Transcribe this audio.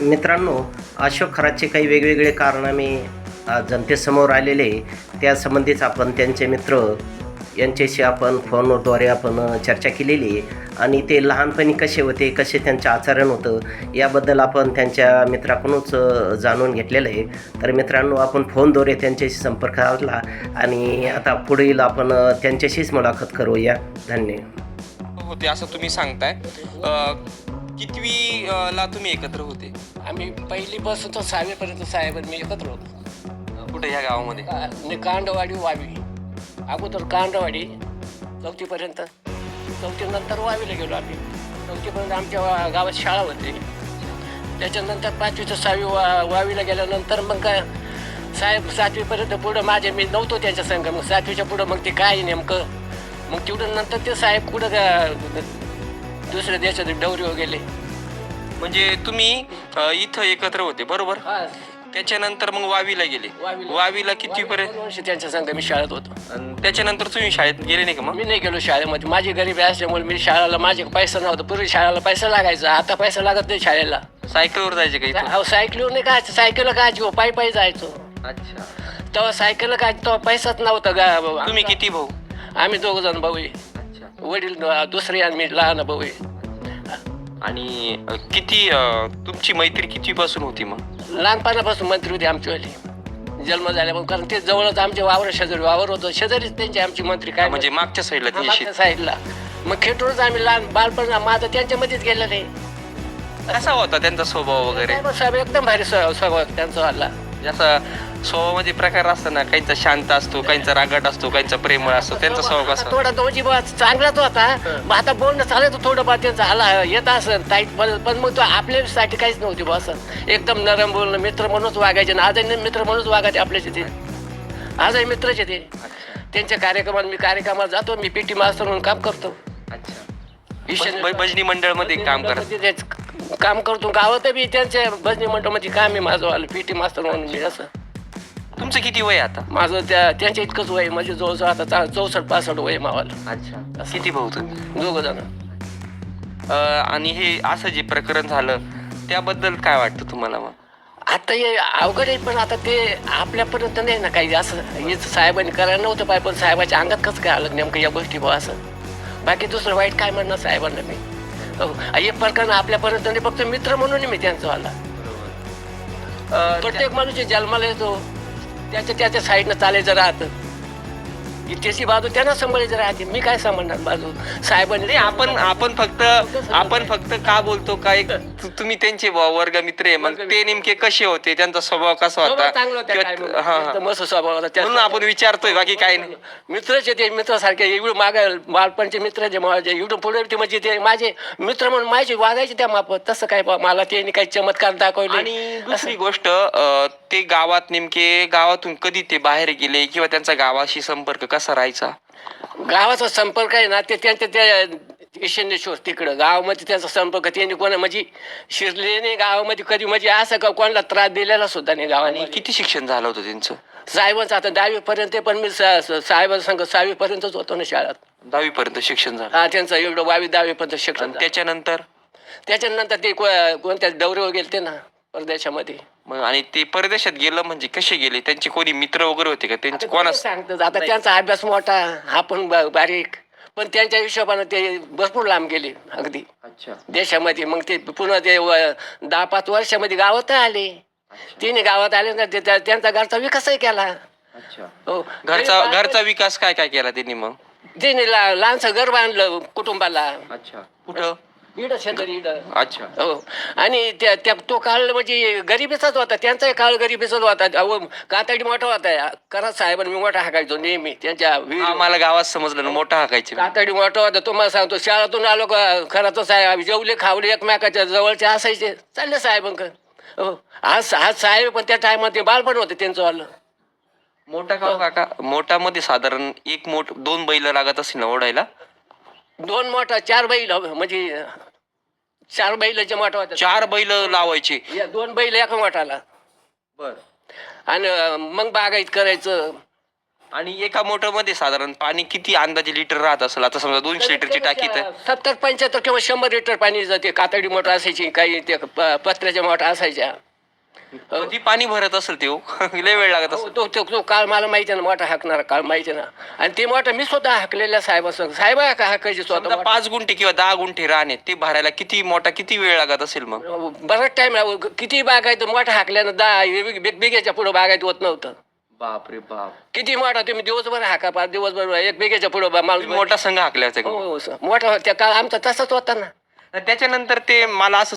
मित्रांनो, अशोक खरातचे काही वेगवेगळे कारनामे जनतेसमोर आलेले, त्यासंबंधीच आपण त्यांचे मित्र यांच्याशी आपण फोनद्वारे आपण चर्चा केलेली आहे आणि ते लहानपणी कसे होते, कसे त्यांचे आचरण होतं, याबद्दल आपण त्यांच्या मित्राकडूनच जाणून घेतलेलं आहे. तर मित्रांनो, आपण फोनद्वारे त्यांच्याशी संपर्क साधला आणि आता पुढील आपण त्यांच्याशीच मुलाखत करूया. धन्यवाद. होते असं तुम्ही सांगताय. कितवी ला तुम्ही एकत्र होते? आम्ही पहिलीपासून तर 6वी पर्यंत साहेब मी एकत्र होतो. कुठे ह्या गावामध्ये? कांडवाडी वावी, अगोदर कांडवाडी 4थीपर्यंत, 4थीनंतर वावीला गेलो आम्ही. 4थीपर्यंत आमच्या गावात शाळा होती. त्याच्यानंतर 5वी ते 6वी वावीला गेल्यानंतर मग काय साहेब 7वीपर्यंत पुढं मी नव्हतो त्यांच्या संघ. मग 7वीच्या पुढं मग ते काय नेमकं, मग तेवढं नंतर ते साहेब कुठं दुसऱ्या देशात डवरीवर गेले. म्हणजे तुम्ही इथं एकत्र होते बरोबर? त्याच्यानंतर मग वावीला गेले. वावीला कितवी पर्यंत? वर्ष त्यांच्या संघ मी शाळेत होतो. त्याच्यानंतर तुम्ही शाळेत गेले नाही का? मग मी नाही गेलो शाळेमध्ये. माझी गरीबी असल्यामुळे मी शाळेला, माझे पैसा नव्हता. पूर्वी शाळेला पैसा लागायचा, आता पैसा लागत नाही शाळेला. सायकलवर जायचे का इथून? अहो सायकलीवर नाही काय, सायकल काय पायी पायी जायचो. अच्छा. तेव्हा सायकल काय, तेव्हा पैसाच नव्हता. तुम्ही किती भाऊ? आम्ही 2 जण भाऊ आहे. वडील दुसरे आणि मी लहान भाऊ आहे. आणि किती तुमची मैत्री किती पासून होती मग? लहानपणापासून मंत्री होती आमचीवाली, जन्म झाल्यापासून. कारण ते जवळच आमच्या शेजारी वावर होतं, शेजारीच त्यांची आमची मंत्री. काय म्हणजे मागच्या साईडला ती मागच्या साईडला. मग खेटूनच आम्ही लहान बालपण माझं त्यांच्यामध्येच गेलेलं आहे. कसा होता त्यांचा स्वभाव वगैरे? साहेब एकदम भारी स्वभाव त्यांचा वाला. जसा स्वभावामध्ये प्रकार असतो ना, काहींचा शांत असतो, काहींचा रागट असतो, काहींचा प्रेमळ असतो. त्यांचा स्वभाव कसा? थोडा दोजी चांगलाच होता. मग आता बोलणं चालायचं थोडं बा त्यांचा हाला येत असं टाईट, पण मग तो आपल्यासाठी काहीच नव्हती बा. असं एकदम नरम बोलणं, मित्र म्हणूनच वागायचे ना. आजही मित्र म्हणूनच वागायचे आपल्याचे ते. आजही मित्रच आहे ते. त्यांच्या कार्यक्रमाला जातो. मी PT मास्तर म्हणून काम करतो. भजनी मंडळ मध्ये काम करत काम करतो. गावात बी त्यांच्या भजनी मंडळामध्ये काम आहे माझं वालं, PT मास्तर म्हणून मी. असं तुमचं किती वय आता? माझं त्यांच्या इतकंच वय, म्हणजे जवळजवळ आता 64-65 वय मावाला. अच्छा. किती भाऊ तुम्ही? 2 जण. आणि हे असं जे प्रकरण झालं त्याबद्दल काय वाटतं तुम्हाला मग? आता हे अवघड आहे, पण आता ते आपल्यापर्यंत नाही ना काही. असं हेच साहेबांनी करायला नव्हतं पाहिजे, पण साहेबाच्या अंगात कसं काय आलं नेमकं या गोष्टी बा. असं बाकी दुसरं वाईट काय म्हणणार साहेबांना मी. हे प्रकरण आपल्यापर्यंत नाही, फक्त मित्र म्हणून मी त्यांचं आला. प्रत्येक माणूस जन्माला येतो, त्याच्या साईडनं चालायचं राहतं. त्याची बाजू त्यांना सांभाळायचं राहते. मी काय सांभाळणार बाजू साहेबांनी? आपण फक्त का बोलतो काय, तुम्ही त्यांचे वर्ग मित्र आहे, मग ते नेमके कसे होते, त्यांचा स्वभाव कसा होता? मस्त स्वभाव होता म्हणून आपण विचारतोय, बाकी काय नाही. मित्रच ते मित्रासारखे एवढं मागे बालपणचे मित्र जे माझे एवढं पुढे ते, म्हणजे ते माझे मित्र म्हणून माझे वागायचे त्या मापत. तसं काय मला त्यांनी काही चमत्कार दाखवले. आणि दुसरी गोष्ट, ते गावातून कधी ते बाहेर गेले किंवा त्यांचा गावाशी संपर्क कसा राहायचा? गावाचा संपर्क आहे ना, ते त्यांच्या त्या ईशान्येश्वर तिकडं गावामध्ये त्यांचा संपर्क. त्यांनी म्हणजे शिरले नाही गावामध्ये कधी, म्हणजे असं का कोणाला त्रास दिलेला सुद्धा नाही गावाने. किती शिक्षण झालं होतं त्यांचं? साहेबांचं आता 10वी पर्यंत, पण मी साहेबांचा संघ 6वी पर्यंतच होतो ना शाळेत. 10वी पर्यंत शिक्षण झालं? हा, त्यांचं एवढं 22-10वी पर्यंत शिक्षण. त्याच्यानंतर ते कोणत्या दौऱ्यावर गेले ते ना परदेशामध्ये. मग आणि ते परदेशात गेलं म्हणजे कसे गेले? त्यांचे कोणी मित्र वगैरे होते का त्यांचे? कोणा सांगतात आता त्यांचा अभ्यास मोठा, हा पण बारीक, पण त्यांच्या हिशोबानं ते भरपूर लांब गेले अगदी. अच्छा. देशामध्ये. मग ते पुन्हा ते 10-5 वर्षामध्ये गावात आले. तिने गावात आले ना, त्यांचा घरचा विकासही केला. हो. घरचा विकास काय काय केला त्यांनी मग? तिने लहानसं घर बांधलं कुटुंबाला. अच्छा. कुठं? इडं शेजारी इडं. अच्छा. हो. आणि तो काळ म्हणजे गरिबीचाच होता. त्यांचाही काळ गरिबीचाच होता. कातडी मोठा होता. खरंच साहेबांनी मी मोठा हाकायचो नेहमी त्यांच्या. मला गावात समजलं ना, मोठा हाकायचे. कातडी मोठा होता. तुम्हाला सांगतो, शाळातून आलो का खरंच साहेब जेवले खावले एकमेकाच्या जवळचे असायचे. चालले साहेबांक. हो. आज साहेब पण त्या टायमात बालपण होते त्यांचं वालं. मोठा का काका? मोठामध्ये साधारण 2 बैल लागत असेल ना ओढायला? 2 मोठा 4 बैल, म्हणजे 4 बैलाचे मोठा होता. 4 बैल लावायचे? 2 बैल एका मोठाला. बर. आणि मग बागायत करायचं. आणि एका मोटर मध्ये साधारण पाणी किती अंदाजे लिटर राहत असेल? आता समजा 200 लिटरची टाकी तर 70-75 किंवा 100 लिटर पाणी जाते. कातडी मोटर असायची, काही ते पत्र्याच्या मोटर असायच्या. कधी पाणी भरत असेल ते हो? लय वेळ लागत हो, असेल. तो काळ मला माहिती आहे ना, मोठा हाकणारा काळ माहिती आहे ना. आणि ते मोठा मी स्वतः हाकलेल्या साहेबांसंग साहेब हाकायचे समजा स्वतः. 5 गुंठे किंवा 10 गुंठे राहणे ते भरायला किती वेळ लागत असेल मग? बराच टाइम किती बागायत मोठा हाकल्यानं 10 बिघ्याच्या पुढे बागायत होत नव्हतं. बापरे बाप. किती मोठा तुम्ही दिवसभर हाका पार दिवसभर 1 बिघ्याच्या पुढे माणूस. मोठा संघ हाकल्याचा हो, हो, मोठा त्या काळ आमचा तसाच होता ना. त्याच्यानंतर ते मला असं